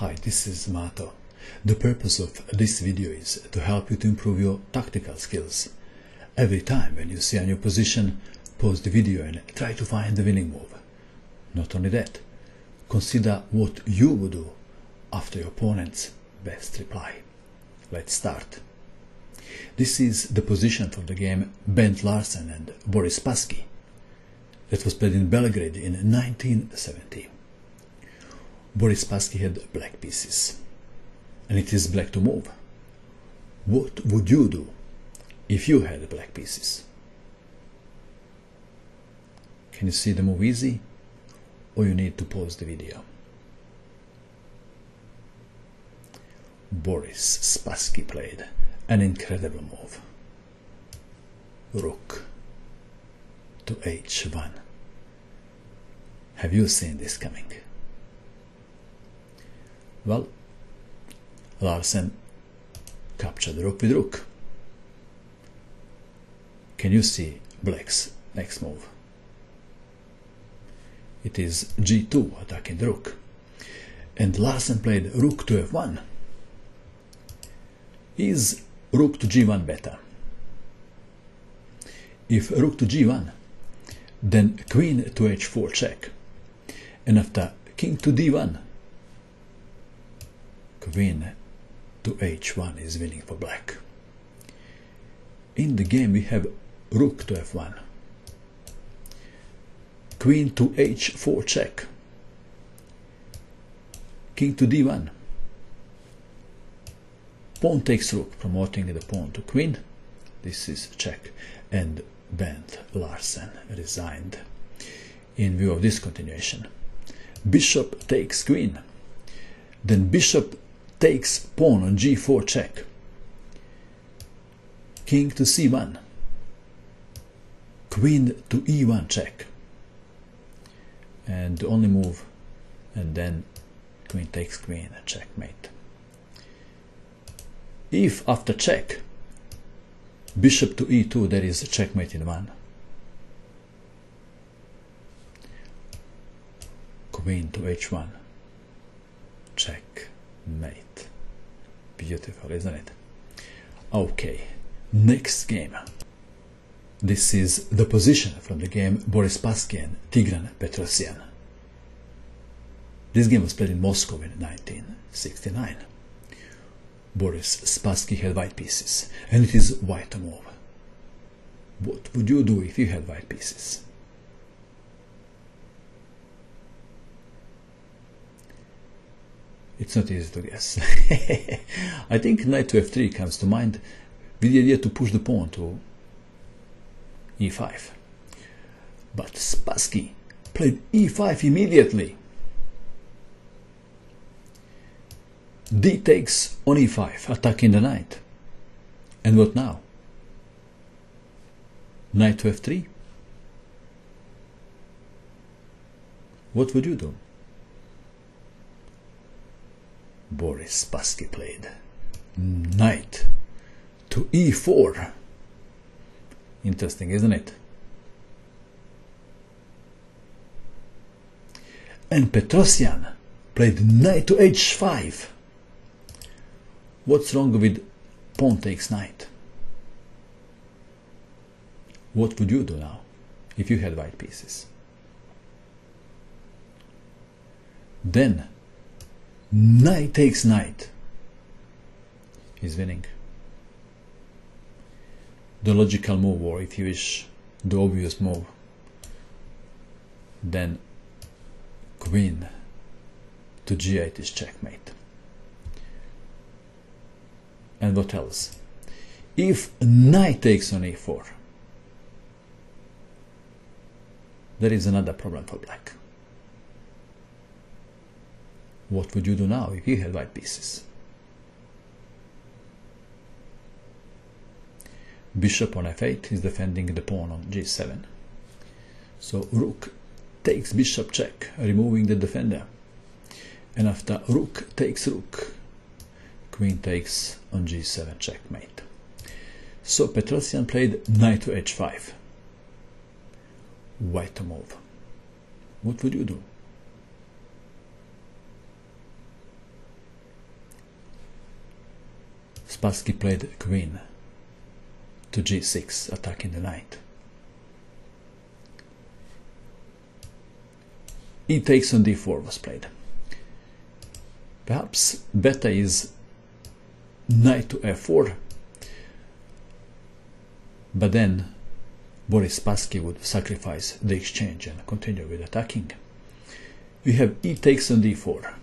Hi, this is Mato. The purpose of this video is to help you to improve your tactical skills. Every time when you see a new position, pause the video and try to find the winning move. Not only that, consider what you would do after your opponent's best reply. Let's start. This is the position from the game Bent Larsen and Boris Pasky that was played in Belgrade in 1970. Boris Pasky had black pieces, and it is black to move. What would you do if you had black pieces? Can you see the move easy, or you need to pause the video? Boris Spassky played an incredible move. Rook to h1. Have you seen this coming? Well, Larsen captured the rook with rook. Can you see black's next move? It is g2 attacking the rook. And Larsen played rook to f1. Is rook to g1 better? If rook to g1, then queen to h4 check. And after king to d1, queen to h1 is winning for black. In the game we have rook to f1, queen to h4 check, king to d1, pawn takes rook, promoting the pawn to queen. This is check, and Bent Larsen resigned in view of this continuation. Bishop takes queen, then bishop takes pawn on g4 check, king to c1, queen to e1 check, and the only move, and then queen takes queen, checkmate. If after check bishop to e2, there is a checkmate in one. Queen to h1, checkmate. Beautiful, isn't it? Okay, next game. This is the position from the game Boris Pasky and Tigran Petrosyan. This game was played in Moscow in 1969. Boris Spassky had white pieces, and it is white to move. What would you do if you had white pieces? It's not easy to guess. I think knight to f3 comes to mind with the idea to push the pawn to e5. But Spassky played e5 immediately. D takes on e5, attacking the knight. And what now? Knight to f3? What would you do? Boris Spassky played knight to e4. Interesting, isn't it? And Petrosyan played knight to h5. What's wrong with pawn takes knight? What would you do now if you had white pieces? Then knight takes knight is winning. The logical move, or if you wish, the obvious move. Then queen to g8 is checkmate. And what else? If knight takes on e4, there is another problem for black. What would you do now if you had white pieces? Bishop on f8 is defending the pawn on g7. So rook takes bishop check, removing the defender. And after rook takes rook, queen takes on g7, checkmate. So Petrosyan played knight to h5. White to move. What would you do? Spassky played queen to g6, attacking the knight. E takes on d4 was played. Perhaps better is knight to f4, but then Boris Spassky would sacrifice the exchange and continue with attacking. We have e takes on d4.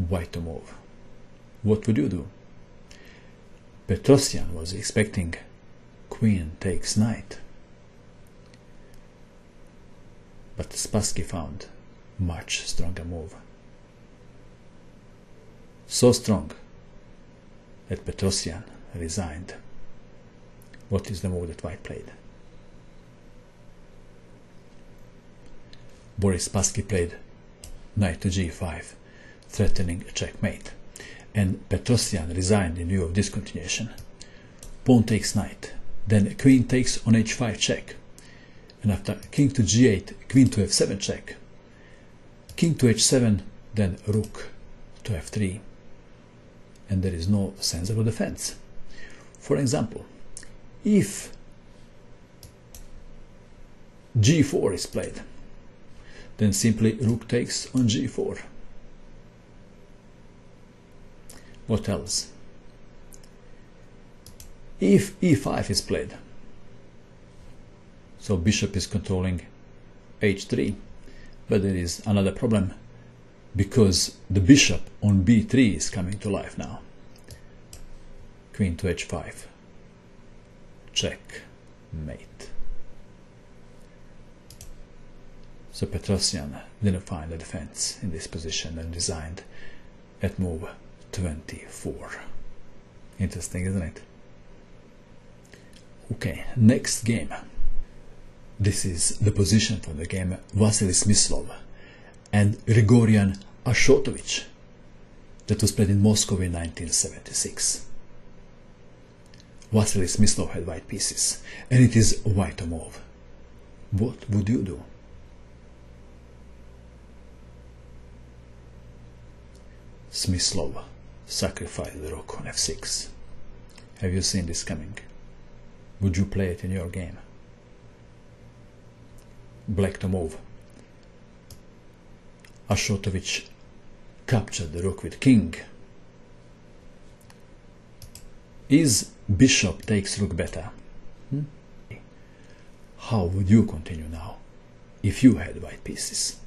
White to move. What would you do? Petrosyan was expecting queen takes knight, but Spassky found much stronger move. So strong that Petrosyan resigned. What is the move that White played? Boris Spassky played knight to g5, threatening a checkmate, and Petrosyan resigned in view of discontinuation. Pawn takes knight, then queen takes on h5 check, and after king to g8, queen to f7 check, king to h7, then rook to f3, and there is no sensible defense. For example, if g4 is played, then simply rook takes on g4. What else? If e5 is played, so bishop is controlling h3, but there is another problem, because the bishop on b3 is coming to life now. Queen to h5, check, mate. So Petrosyan didn't find a defense in this position and resigned at move 24. Interesting, isn't it? Okay, next game. This is the position from the game Vasily Smyslov and Grigorian Ashotovich that was played in Moscow in 1976. Vasily Smyslov had white pieces, and it is white to move. What would you do? Smyslov sacrificed the rook on f6. Have you seen this coming? Would you play it in your game? Black to move. Ashotovich captured the rook with king. Is bishop takes rook better? How would you continue now if you had white pieces?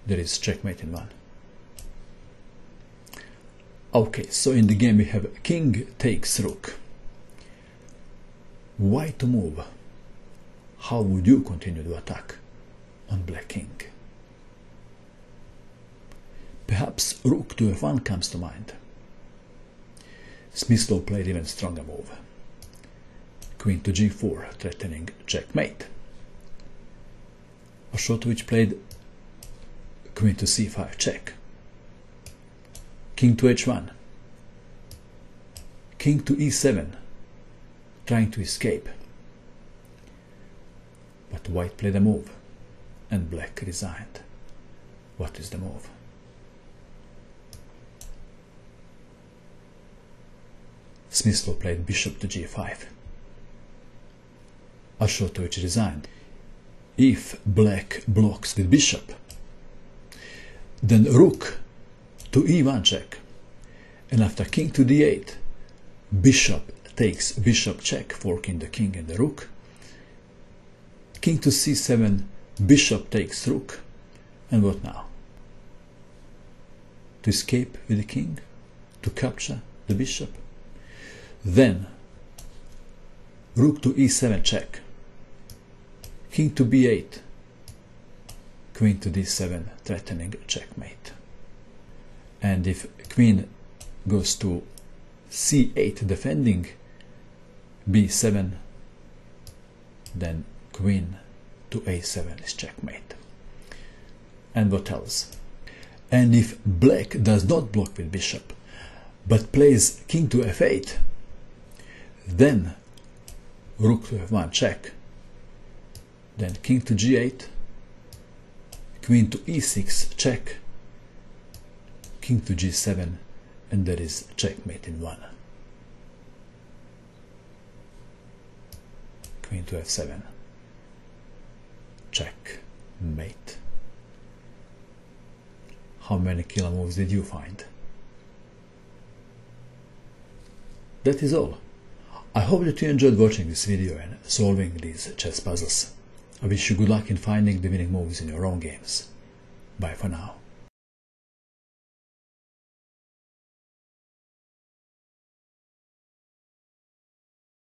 There is checkmate in one. Okay, so in the game we have king takes rook. White to move. How would you continue to attack on black king? Perhaps rook to f1 comes to mind. Smyslov played even stronger move. Queen to g4, threatening checkmate. Ashotovich played queen to c5 check. King to h1. King to e7, trying to escape. But white played a move, and black resigned. What is the move? Smyslov played bishop to g5. Ashotovich resigned. If black blocks with bishop, then rook to e1 check, and after king to d8, bishop takes bishop check, forking the king and the rook. King to c7, bishop takes rook, and what now? To escape with the king, to capture the bishop. Then rook to e7 check, king to b8, queen to d7, threatening checkmate. And if queen goes to c8 defending b7, then queen to a7 is checkmate. And what else? And if black does not block with bishop, but plays king to f8, then rook to f1 check, then king to g8, queen to e6, check, king to g7, and that is checkmate in one. Queen to f7, check, mate. How many killer moves did you find? That is all. I hope that you enjoyed watching this video and solving these chess puzzles. I wish you good luck in finding the winning moves in your own games. Bye for now.